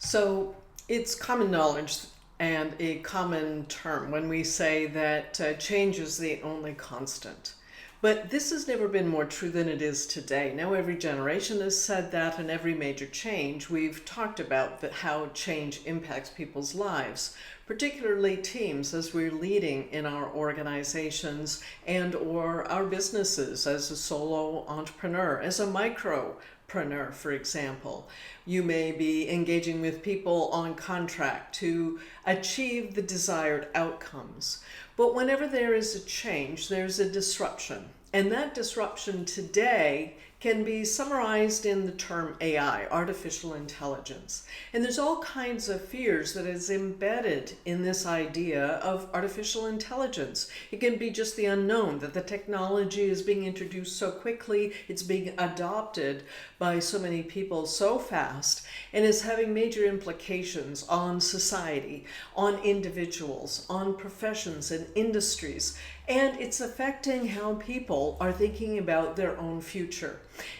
So it's common knowledge and a common term when we say that change is the only constant. But this has never been more true than it is today. Now, every generation has said that, and every major change, we've talked about how change impacts people's lives, particularly teams as we're leading in our organizations and or our businesses as a solo entrepreneur, as a micropreneur, for example. You may be engaging with people on contract to achieve the desired outcomes. But whenever there is a change, there's a disruption. And that disruption today can be summarized in the term AI, artificial intelligence. And there's all kinds of fears that is embedded in this idea of artificial intelligence. It can be just the unknown, that the technology is being introduced so quickly, it's being adopted by so many people so fast, and is having major implications on society, on individuals, on professions and industries. And it's affecting how people are thinking about their own future.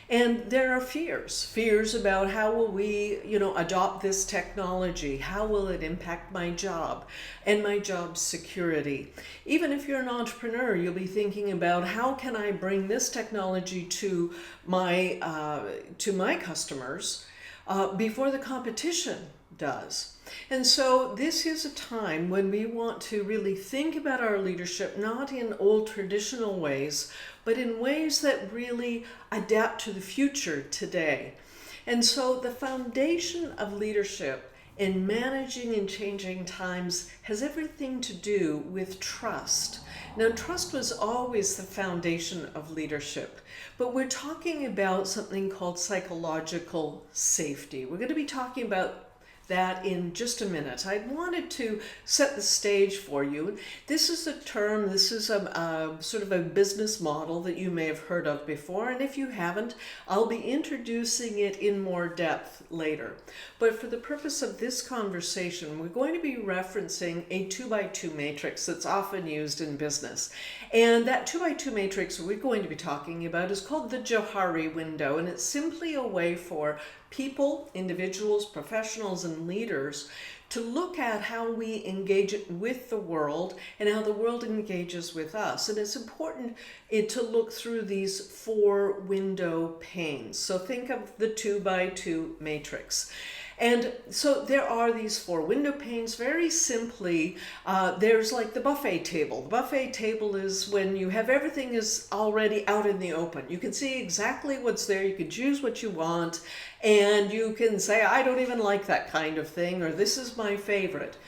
And there are fears about how will we, adopt this technology? How will it impact my job and my job security? Even if you're an entrepreneur, you'll be thinking about how can I bring this technology to my customers before the competition does. And so this is a time when we want to really think about our leadership, not in old traditional ways, but in ways that really adapt to the future today. And so the foundation of leadership in managing and changing times has everything to do with trust. Now, trust was always the foundation of leadership, but we're talking about something called psychological safety. We're going to be talking about that in just a minute. I wanted to set the stage for you. This is a term, this is a sort of a business model that you may have heard of before, and if you haven't, I'll be introducing it in more depth later. But for the purpose of this conversation, we're going to be referencing a 2x2 matrix that's often used in business. And that 2x2 matrix we're going to be talking about is called the Johari window, and it's simply a way for people, individuals, professionals, and leaders to look at how we engage with the world and how the world engages with us. And it's important to look through these 4 window panes. So think of the 2x2 matrix. And so there are these 4 window panes. Very simply, there's like the buffet table. The buffet table is when you have everything is already out in the open. You can see exactly what's there. You can choose what you want. And you can say, I don't even like that kind of thing, or this is my favorite.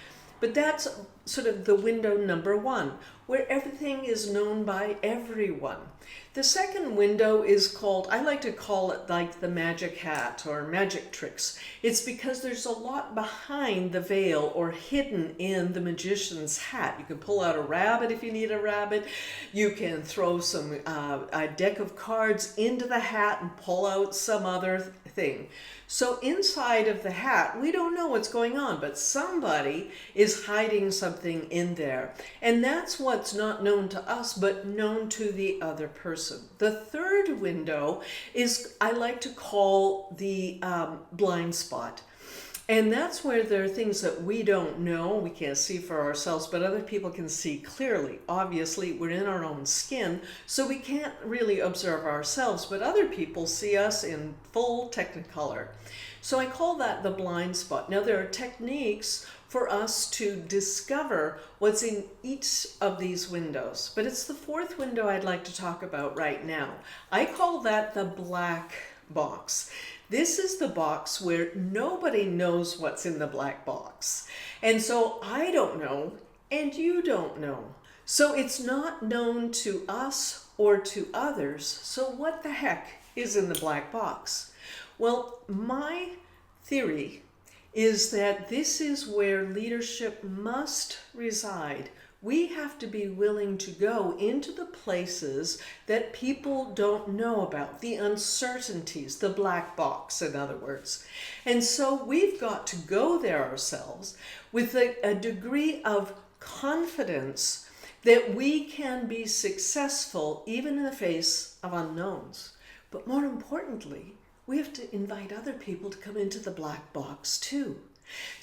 But that's sort of the window number 1, where everything is known by everyone. The second window is called, I like to call it like the magic hat or magic tricks. It's because there's a lot behind the veil or hidden in the magician's hat. You can pull out a rabbit if you need a rabbit. You can throw a deck of cards into the hat and pull out some other thing. So inside of the hat, we don't know what's going on, but somebody is hiding something in there. And that's what's not known to us, but known to the other person. The third window is, I like to call the blind spot. And that's where there are things that we don't know, we can't see for ourselves, but other people can see clearly. Obviously, we're in our own skin, so we can't really observe ourselves, but other people see us in full technicolor. So I call that the blind spot. Now, there are techniques for us to discover what's in each of these windows, but it's the 4th window I'd like to talk about right now. I call that the black box. This is the box where nobody knows what's in the black box. And so I don't know, and you don't know. So it's not known to us or to others. So what the heck is in the black box? Well, my theory is that this is where leadership must reside. We have to be willing to go into the places that people don't know about, the uncertainties, the black box, in other words. And so we've got to go there ourselves with a degree of confidence that we can be successful even in the face of unknowns. But more importantly, we have to invite other people to come into the black box too.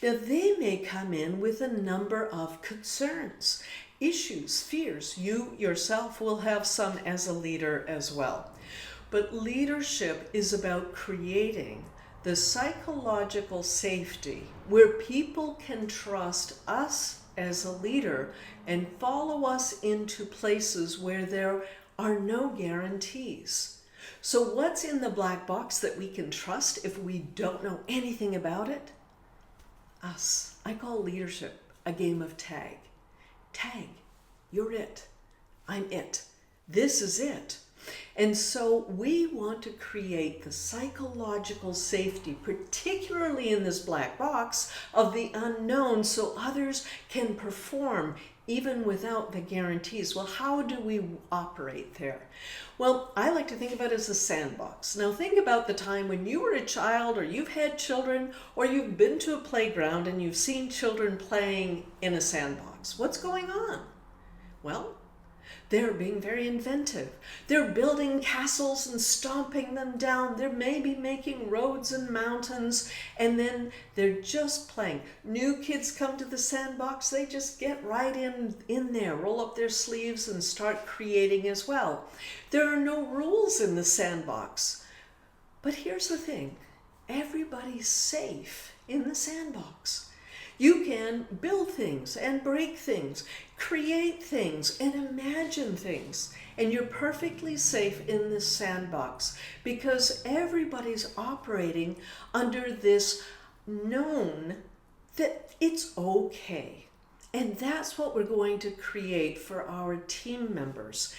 Now, they may come in with a number of concerns, issues, fears. You yourself will have some as a leader as well. But leadership is about creating the psychological safety where people can trust us as a leader and follow us into places where there are no guarantees. So what's in the black box that we can trust if we don't know anything about it? Us. I call leadership a game of tag. Tag. You're it. I'm it. This is it. And so we want to create the psychological safety, particularly in this black box of the unknown, so others can perform even without the guarantees. Well, how do we operate there? Well, I like to think about it as a sandbox. Now think about the time when you were a child, or you've had children, or you've been to a playground and you've seen children playing in a sandbox. What's going on? Well, they're being very inventive. They're building castles and stomping them down. They're maybe making roads and mountains, and then they're just playing. New kids come to the sandbox, they just get right in there, roll up their sleeves and start creating as well. There are no rules in the sandbox. But here's the thing, everybody's safe in the sandbox. You can build things and break things, create things and imagine things. And you're perfectly safe in this sandbox because everybody's operating under this known that it's okay. And that's what we're going to create for our team members.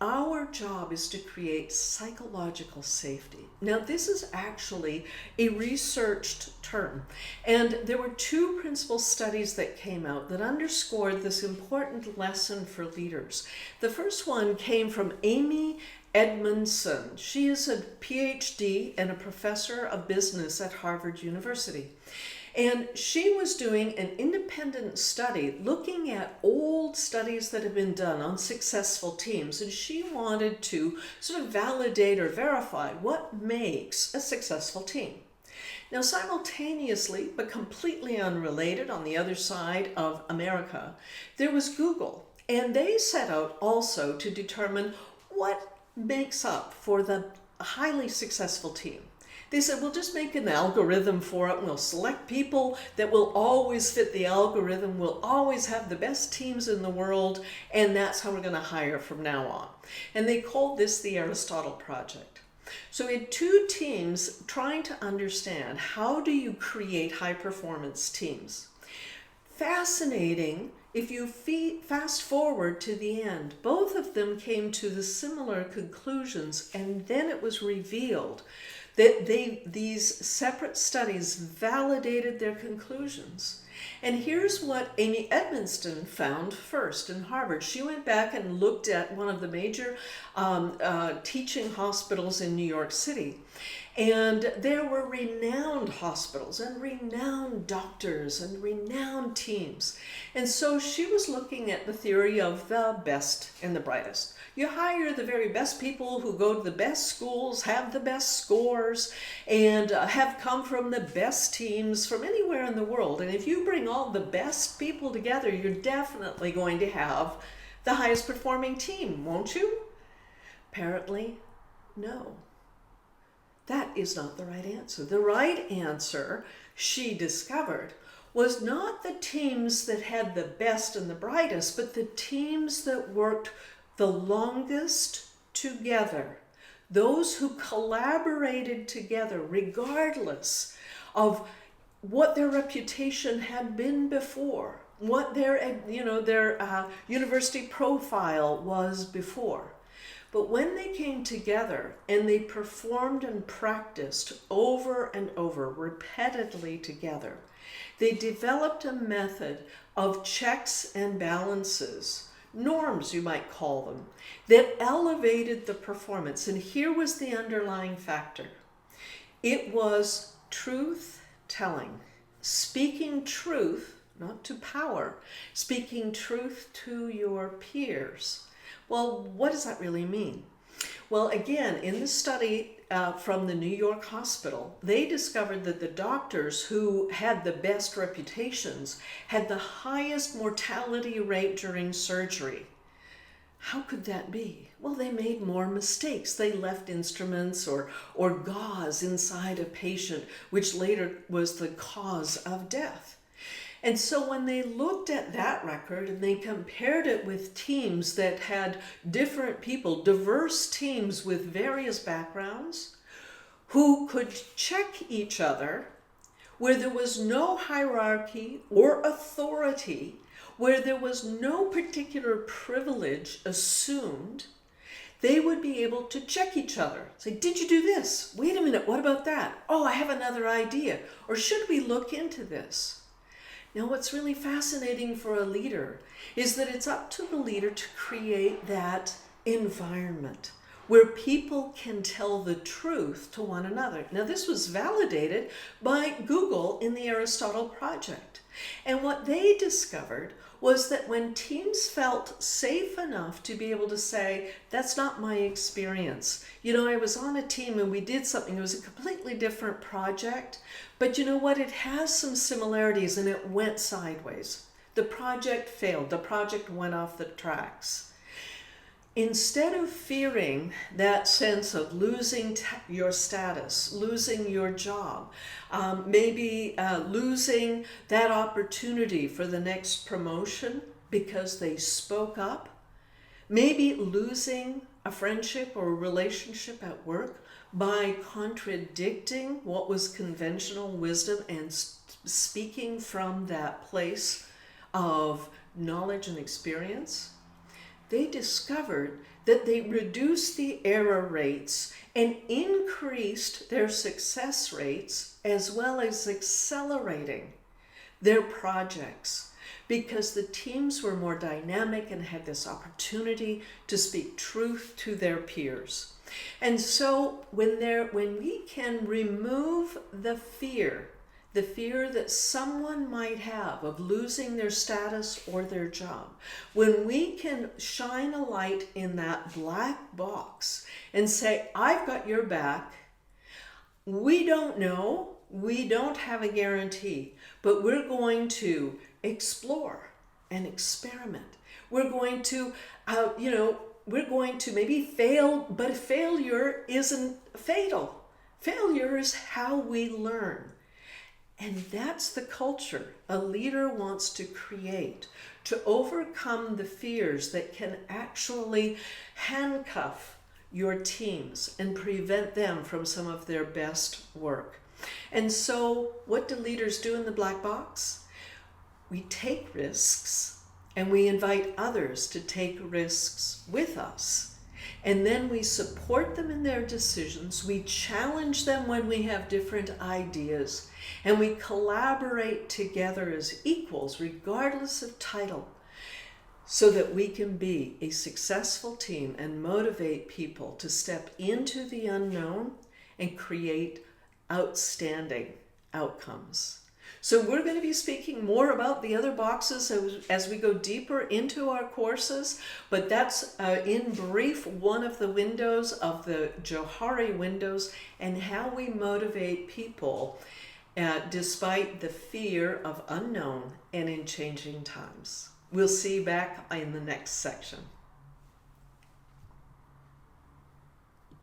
Our job is to create psychological safety. Now, this is actually a researched term, and there were two principal studies that came out that underscored this important lesson for leaders. The first one came from Amy Edmondson. She is a PhD and a professor of business at Harvard University. And she was doing an independent study looking at old studies that have been done on successful teams. And she wanted to sort of validate or verify what makes a successful team. Now, simultaneously, but completely unrelated, on the other side of America, there was Google. And they set out also to determine what makes up for the highly successful team. They said, we'll just make an algorithm for it, and we'll select people that will always fit the algorithm. We'll always have the best teams in the world, and that's how we're going to hire from now on. And they called this the Aristotle Project. So we had two teams trying to understand, how do you create high-performance teams? Fascinating. If you fast forward to the end, both of them came to the similar conclusions, and then it was revealed that these separate studies validated their conclusions. And here's what Amy Edmondson found first in Harvard. She went back and looked at one of the major teaching hospitals in New York City. And there were renowned hospitals and renowned doctors and renowned teams. And so she was looking at the theory of the best and the brightest. You hire the very best people who go to the best schools, have the best scores, and have come from the best teams from anywhere in the world. And if you bring all the best people together, you're definitely going to have the highest performing team, won't you? Apparently, no. That is not the right answer. The right answer, she discovered, was not the teams that had the best and the brightest, but the teams that worked the longest together. Those who collaborated together regardless of what their reputation had been before, what their university profile was before. But when they came together and they performed and practiced over and over, repetitively together, they developed a method of checks and balances, norms you might call them, that elevated the performance. And here was the underlying factor. It was truth telling, speaking truth, not to power, speaking truth to your peers. Well, what does that really mean? Well, again, in the study, from the New York hospital, they discovered that the doctors who had the best reputations had the highest mortality rate during surgery. How could that be? Well, they made more mistakes. They left instruments or gauze inside a patient, which later was the cause of death. And so when they looked at that record and they compared it with teams that had different people, diverse teams with various backgrounds, who could check each other, where there was no hierarchy or authority, where there was no particular privilege assumed, they would be able to check each other. Say, did you do this? Wait a minute, what about that? Oh, I have another idea. Or should we look into this? Now, what's really fascinating for a leader is that it's up to the leader to create that environment where people can tell the truth to one another. Now, this was validated by Google in the Aristotle Project. And what they discovered was that when teams felt safe enough to be able to say, that's not my experience. You know, I was on a team and we did something. It was a completely different project. But you know what? It has some similarities and it went sideways. The project failed. The project went off the tracks. Instead of fearing that sense of losing your status, losing your job, maybe losing that opportunity for the next promotion because they spoke up, maybe losing a friendship or a relationship at work by contradicting what was conventional wisdom and speaking from that place of knowledge and experience, they discovered that they reduced the error rates and increased their success rates, as well as accelerating their projects, because the teams were more dynamic and had this opportunity to speak truth to their peers. And so when we can remove the fear that someone might have of losing their status or their job, when we can shine a light in that black box and say, I've got your back, we don't know, we don't have a guarantee, but we're going to explore and experiment. We're going to, we're going to maybe fail, but failure isn't fatal. Failure is how we learn. And that's the culture a leader wants to create, to overcome the fears that can actually handcuff your teams and prevent them from some of their best work. And so what do leaders do in the black box? We take risks and we invite others to take risks with us. And then we support them in their decisions. We challenge them when we have different ideas. And we collaborate together as equals, regardless of title, so that we can be a successful team and motivate people to step into the unknown and create outstanding outcomes. So we're going to be speaking more about the other boxes as we go deeper into our courses, but that's in brief one of the windows of the Johari windows and how we motivate people despite the fear of unknown and in changing times. We'll see you back in the next section.